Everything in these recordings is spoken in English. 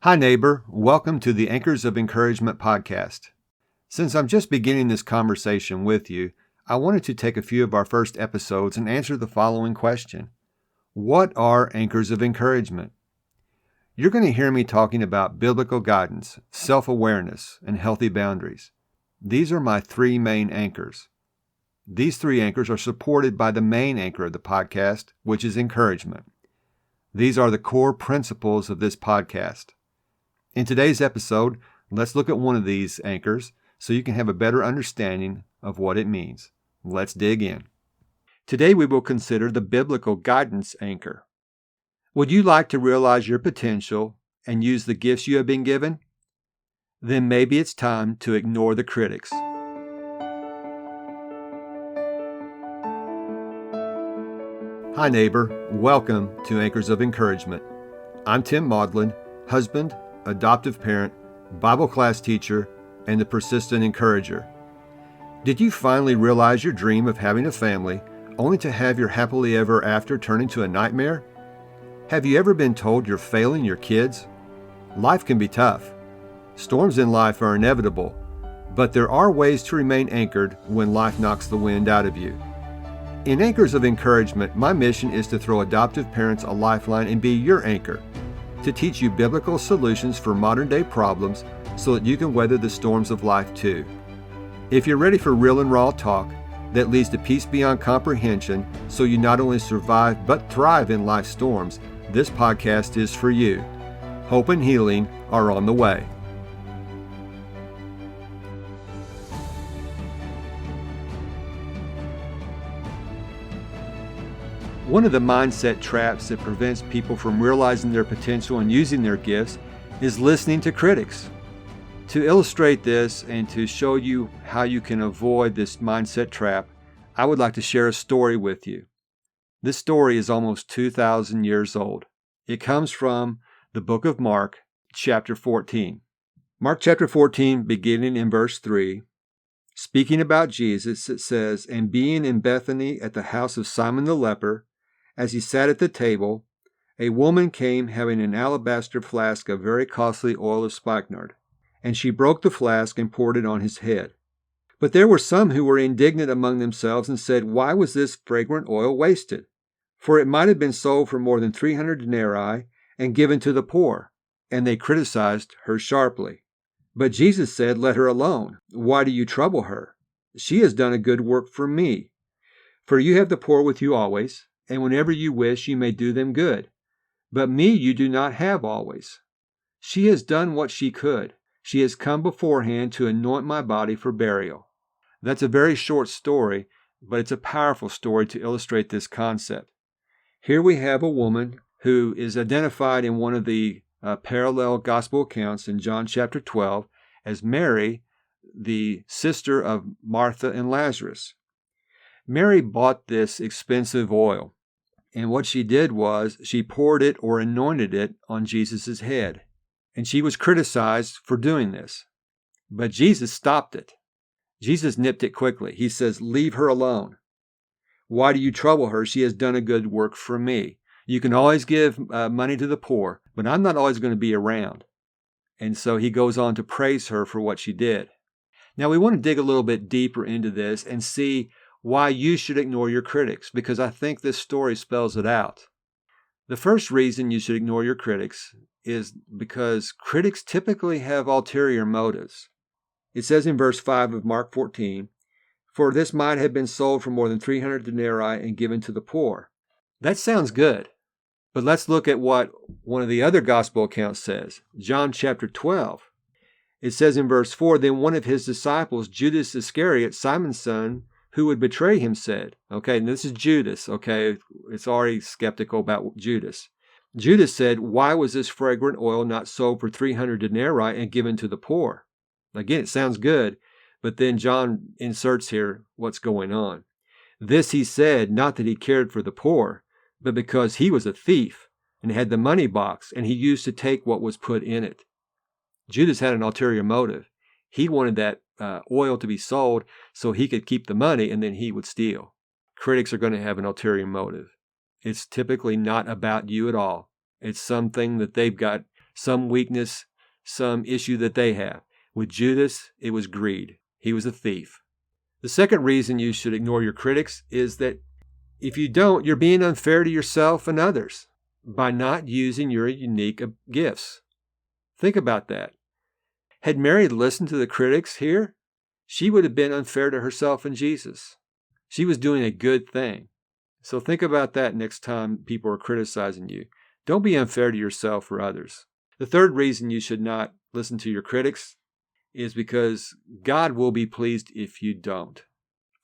Hi, neighbor. Welcome to the Anchors of Encouragement podcast. Since I'm just beginning this conversation with you, I wanted to take a few of our first episodes and answer the following question. What are anchors of encouragement? You're going to hear me talking about biblical guidance, self-awareness, and healthy boundaries. These are my three main anchors. These three anchors are supported by the main anchor of the podcast, which is encouragement. These are the core principles of this podcast. In today's episode, let's look at one of these anchors so you can have a better understanding of what it means. Let's dig in. Today we will consider the biblical guidance anchor. Would you like to realize your potential and use the gifts you have been given? Then maybe it's time to ignore the critics. Hi neighbor, welcome to Anchors of Encouragement. I'm Tim Maudlin, husband, adoptive parent, Bible class teacher, and the persistent encourager. Did you finally realize your dream of having a family only to have your happily ever after turn into a nightmare? Have you ever been told you're failing your kids? Life can be tough. Storms in life are inevitable, but there are ways to remain anchored when life knocks the wind out of you. In Anchors of Encouragement, my mission is to throw adoptive parents a lifeline and be your anchor, to teach you biblical solutions for modern-day problems so that you can weather the storms of life too. If you're ready for real and raw talk that leads to peace beyond comprehension so you not only survive but thrive in life's storms, this podcast is for you. Hope and healing are on the way. One of the mindset traps that prevents people from realizing their potential and using their gifts is listening to critics. To illustrate this and to show you how you can avoid this mindset trap, I would like to share a story with you. This story is almost 2,000 years old. It comes from the book of Mark, chapter 14. Mark chapter 14, beginning in verse 3, speaking about Jesus, it says, "And being in Bethany at the house of Simon the leper, as he sat at the table, a woman came having an alabaster flask of very costly oil of spikenard, and she broke the flask and poured it on his head. But there were some who were indignant among themselves and said, 'Why was this fragrant oil wasted? For it might have been sold for more than 300 denarii and given to the poor.' And they criticized her sharply. But Jesus said, 'Let her alone. Why do you trouble her? She has done a good work for me. For you have the poor with you always, and whenever you wish, you may do them good. But me you do not have always. She has done what she could. She has come beforehand to anoint my body for burial.'" That's a very short story, but it's a powerful story to illustrate this concept. Here we have a woman who is identified in one of the parallel gospel accounts in John chapter 12 as Mary, the sister of Martha and Lazarus. Mary bought this expensive oil, and what she did was she poured it or anointed it on Jesus' head. And she was criticized for doing this. But Jesus stopped it. Jesus nipped it quickly. He says, "Leave her alone. Why do you trouble her? She has done a good work for me. You can always give money to the poor, but I'm not always going to be around." And so he goes on to praise her for what she did. Now we want to dig a little bit deeper into this and see why you should ignore your critics, because I think this story spells it out. The first reason you should ignore your critics is because critics typically have ulterior motives. It says in verse 5 of Mark 14, "For this might have been sold for more than 300 denarii and given to the poor." That sounds good, but let's look at what one of the other gospel accounts says. John chapter 12. It says in verse 4, "Then one of his disciples, Judas Iscariot, Simon's son, who would betray him, said," okay, and this is Judas, okay, it's already skeptical about Judas. Judas said, "Why was this fragrant oil not sold for 300 denarii and given to the poor?" Again, it sounds good, but then John inserts here what's going on. "This he said, not that he cared for the poor, but because he was a thief and had the money box, and he used to take what was put in it." Judas had an ulterior motive. He wanted that oil to be sold so he could keep the money and then he would steal. Critics are going to have an ulterior motive. It's typically not about you at all. It's something that they've got some weakness, some issue that they have. With Judas, it was greed. He was a thief. The second reason you should ignore your critics is that if you don't, you're being unfair to yourself and others by not using your unique gifts. Think about that. Had Mary listened to the critics here, she would have been unfair to herself and Jesus. She was doing a good thing. So think about that next time people are criticizing you. Don't be unfair to yourself or others. The third reason you should not listen to your critics is because God will be pleased if you don't.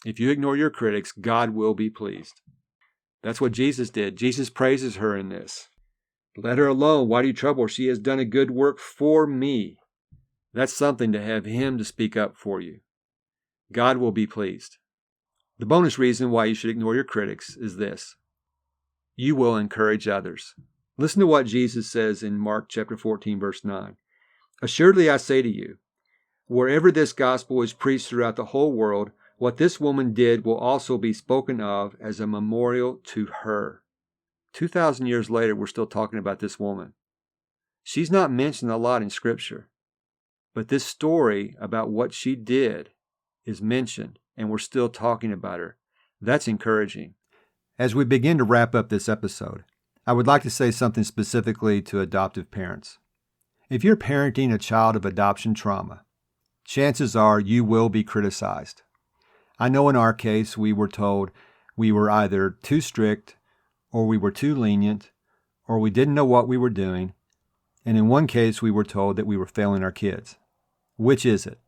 If you ignore your critics, God will be pleased. That's what Jesus did. Jesus praises her in this. Let her alone. Why do you trouble her? She has done a good work for me. That's something to have Him to speak up for you. God will be pleased. The bonus reason why you should ignore your critics is this. You will encourage others. Listen to what Jesus says in Mark chapter 14, verse 9. Assuredly I say to you, wherever this gospel is preached throughout the whole world, what this woman did will also be spoken of as a memorial to her. 2,000 years later, we're still talking about this woman. She's not mentioned a lot in Scripture, but this story about what she did is mentioned, and we're still talking about her. That's encouraging. As we begin to wrap up this episode, I would like to say something specifically to adoptive parents. If you're parenting a child of adoption trauma, chances are you will be criticized. I know in our case, we were told we were either too strict, or we were too lenient, or we didn't know what we were doing, and in one case, we were told that we were failing our kids. Which is it?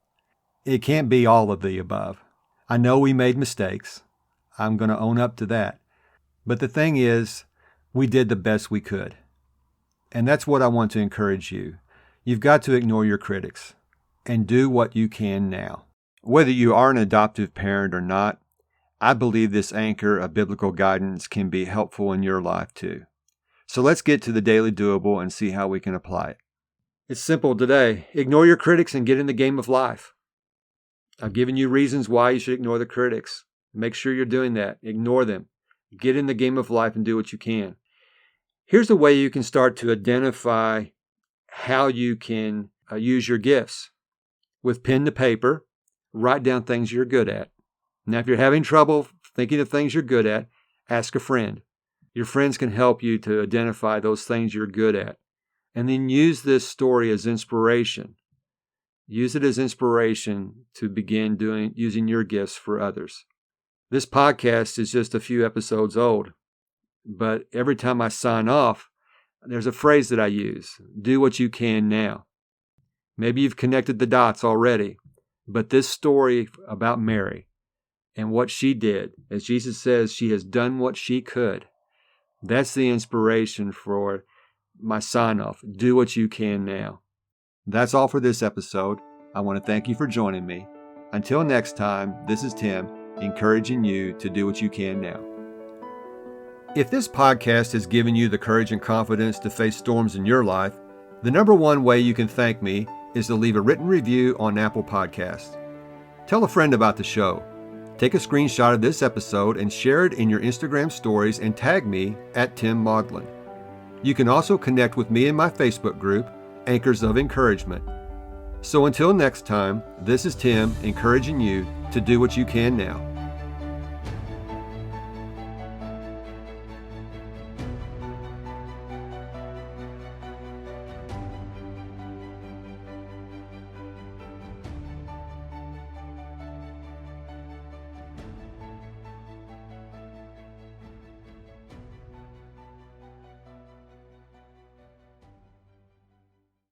It can't be all of the above. I know we made mistakes. I'm going to own up to that. But the thing is, we did the best we could. And that's what I want to encourage you. You've got to ignore your critics and do what you can now. Whether you are an adoptive parent or not, I believe this anchor of biblical guidance can be helpful in your life too. So let's get to the daily doable and see how we can apply it. It's simple today. Ignore your critics and get in the game of life. I've given you reasons why you should ignore the critics. Make sure you're doing that. Ignore them. Get in the game of life and do what you can. Here's a way you can start to identify how you can use your gifts. With pen to paper, write down things you're good at. Now, if you're having trouble thinking of things you're good at, ask a friend. Your friends can help you to identify those things you're good at. And then use this story as inspiration. Use it as inspiration to begin using your gifts for others. This podcast is just a few episodes old, but every time I sign off, there's a phrase that I use. Do what you can now. Maybe you've connected the dots already, but this story about Mary and what she did, as Jesus says, she has done what she could. That's the inspiration for my sign-off. Do what you can now. That's all for this episode. I want to thank you for joining me. Until next time, this is Tim, encouraging you to do what you can now. If this podcast has given you the courage and confidence to face storms in your life, the number one way you can thank me is to leave a written review on Apple Podcasts. Tell a friend about the show. Take a screenshot of this episode and share it in your Instagram stories and tag me at Tim Maudlin. You can also connect with me in my Facebook group, Anchors of Encouragement. So until next time, this is Tim encouraging you to do what you can now.